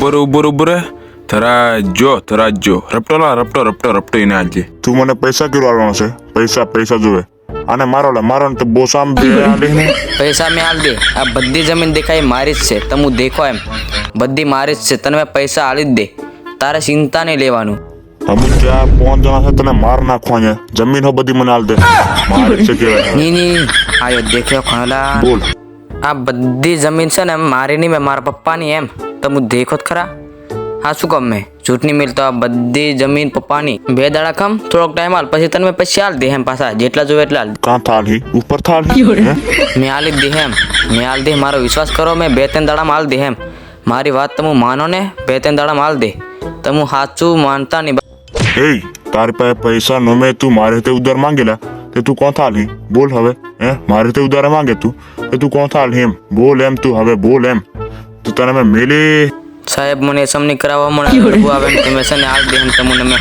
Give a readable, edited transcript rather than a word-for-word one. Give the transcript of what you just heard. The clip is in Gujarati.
ઉબર થરાજો રપટો એને આજે તું મને પૈસા કિરવાનો છે? પૈસા જોવે અને મારો ને તો બોસામ બે આલીને પૈસા મેં હાલ દે. આ બધી જમીન દેખાય મારી જ છે. તમે દેખો એમ બધી મારી જ છે. તને મેં પૈસા હાલી જ દે. તારે ચિંતા નહીં લેવાનું. અમે ત્યાં 5 જણા છે, તને માર નાખવા. જમીન હો બધી મને હાલ દે. મારી છે કેવાય. ની આયો દેખ્યો ખણલા. બોલ. આ બધી જમીન છે ને મારી નહીં, મેં મારા પપ્પાની. એમ તમે દેખો જ ખરા. હા શું કહું મેં જૂઠ નહીં મિલતો. આ બધી જમીન પપ્પાની. 2 દાડા ખમ થોડોક ટાઈમ હાલ, પછી તને મેં પછી હાલ દે એમ. પાછા જેટલા જોવે એટલા હાલ. કાં થાલી ઉપર થાલી મેં હાલી જ દે એમ. મેં હાલ દે. મારો વિશ્વાસ કરો. મેં 2-3 દાડામાં હાલ દે એમ. મારી વાત તમે માનો ને, 2-3 દાડામાં હાલ દે. તમે સાચું માનતા નહીં. એ તારી પાસે પૈસા નો મેં તું મારે તે ઉધાર માંગેલા તે તું કોણ થાલી? બોલ હવે. મારે તે ઉધાર માંગે તું તે તું કોણ થાલી? એમ બોલ. એમ તું હવે બોલ. એમ તું તને મેં મેલી સાહેબ મને સમની કરાવવા મને આવે ને તમે છે ને હાલ દે એમ તમને મેં